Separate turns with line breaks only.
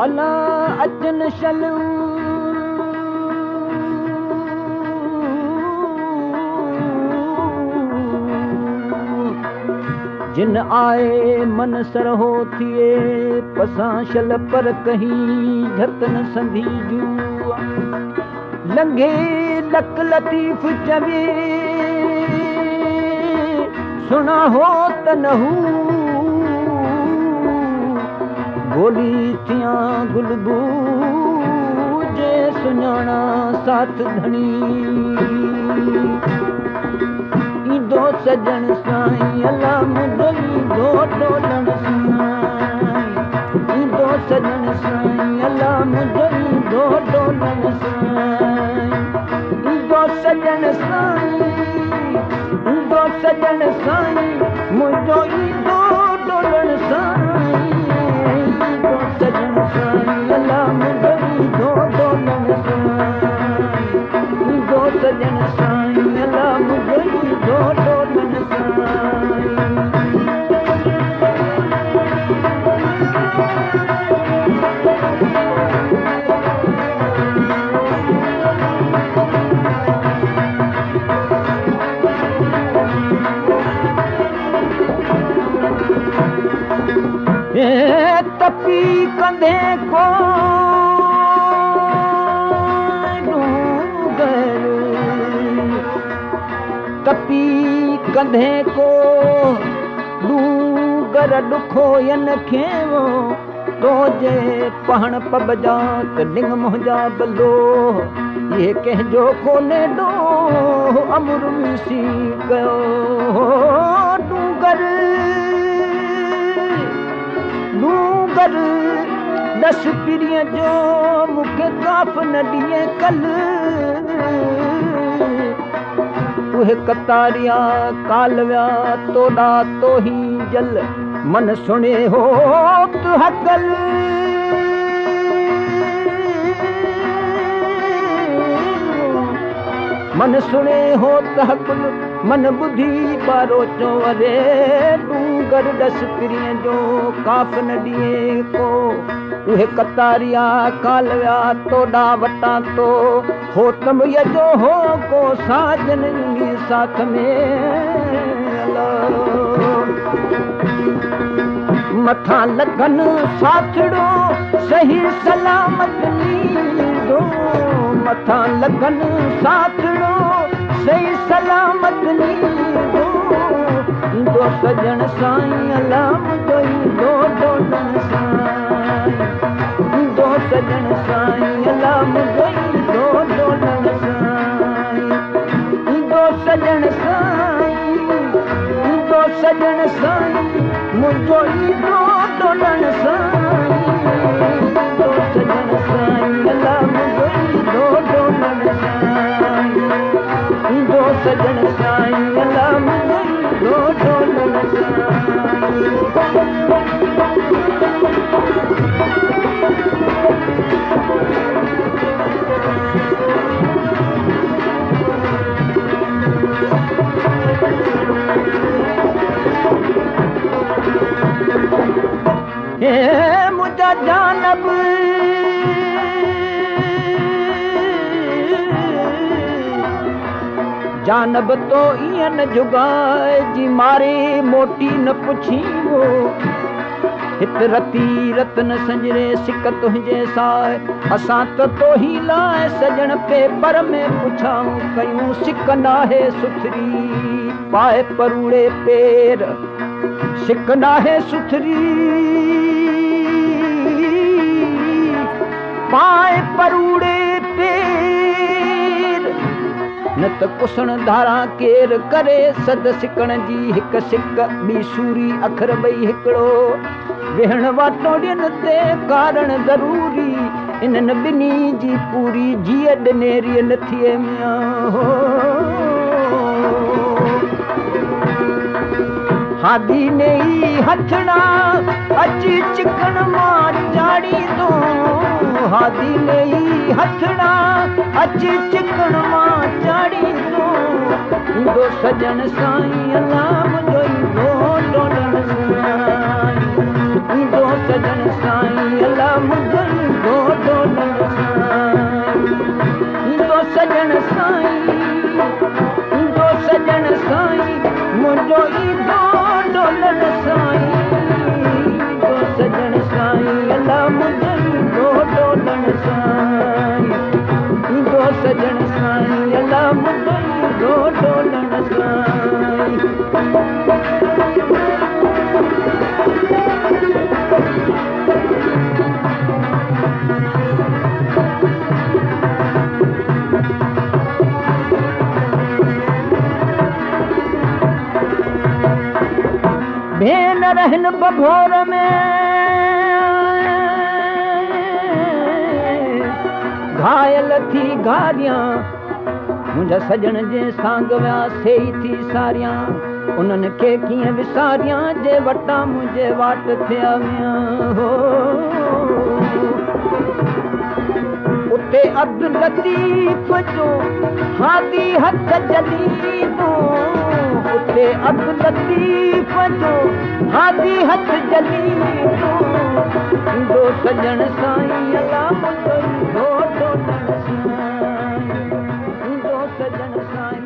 अला अचन शलू जिन आए मन सरहो थिए पसां शल पर कहीं झतन संधी जू लंघे लक लतीफ़ चवे सुना हो तनहू गोली थिया गुलबू जे सुञाणा साथ धणी ईंदो सजण साईं अला मुंहिंजो ईंदो डोलण साईं ईंदो सजण साईं अला मुंहिंजो ईंदो डोलण साईं ईंदो सजण साईं ईंदो सजण साईं मुंहिंजो ईंदो डोलण साईं ईंदो सजण साईं अला मुंहिंजो ईंदो डोलण साईं ईंदो सजण साईं अला मुंहिंजो ईंदो डोलण साईं तपी कंधे को डूंगर तपी कंधे को डूंगर ॾुखो यन खेवो तो जे पहण पब जा त लिंग मुंहिंजा बलो ये कंहिंजो कोने डो अमुर मिसी कयो डूंगर डूंगर दस पीढ़ीअ जो मूंखे काफ़ न ॾिए कल उहे कतारिया काल विया तोॾा तो ही जल मन सुणे हो तु हकल मन सुणे हो त हकुल मन ॿुधी ॿारो चो अरे डूंगर दस पीढ़ीअ जो काफ़ न ॾिए को उहे कतारिया काल विया तोॾा वटा तो हो तमुय जो हो को साजन यूनी साथ में मथां लगन साथड़ो सही सलामत नींदो मथां लगन साथड़ो सही सलामत नींदो ईंदो सजण साईं अला मुंहिंजो ईंदो डोलण साईं ईंदो सजण साईं अला मुंहिंजो ईंदो डोलण साईं ईंदो सजण साईं ईंदो सजण साईं मुंहिंजो ईंदो डोलण साईं ईंदो सजण साईं अला मुंहिंजो ईंदो डोलण साईं ईंदो सजण साईं अला मुंहिंजो ईंदो डोलण साईं हे मुंहिंजा जानब जानब तो ईअं न जुगाए जी मारे मोटी न पुछी वो हित रती रतन संजरे सिक तुंहिंजे साए असां त तो ही लाए सजण पेपर में पुछाऊं कयूं सिक नाहे सुथरी पाए परूड़े पेर सिक नाहे सुथरी पाए परूड़े पेर न त कुसण धारा केर करे सद सिकण जी हिक सिक ॿी सूरी अखर ॿई हिकिड़ो वेहण वाटो ॾियनि ते कारण ज़रूरी इन्हनि ॿिन्ही जी पूरी जीअ ॾिनेरीअ न थिए हादी ने ई हथड़ा अची चिकन मां चाड़ींदो हादी ने ई हथड़ा अची चिकन मां चाड़ींदो ईंदो सजण साईं अला मुंहिंजो ईंदो डोलण साईं ईंदो सजण साईं अला मुंहिंजो मुंहिंजो ईंदो डोलण साईं ईंदो सजण साईं अला मुंहिंजो ईंदो डोलण साईं ईंदो सजण साईं अला मुंहिंजो ईंदो डोलण साईं भेन रहन बभोर में घायल थी घारियां मुंहिंजा सजण जे सांग विया सेई थी सारियां उन्हनि खे कीअं विसारियां जे वटां मुंहिंजे वाट थिया विया हो उते अब्दुल लतीफ़ जो हादी हथ जलीदो उते अब्दुल लतीफ़ जो हादी हथ जलीदो ईंदो सजण साईं अला मुंहिंजो ईंदो डोलण साईं ईंदो सजण साईं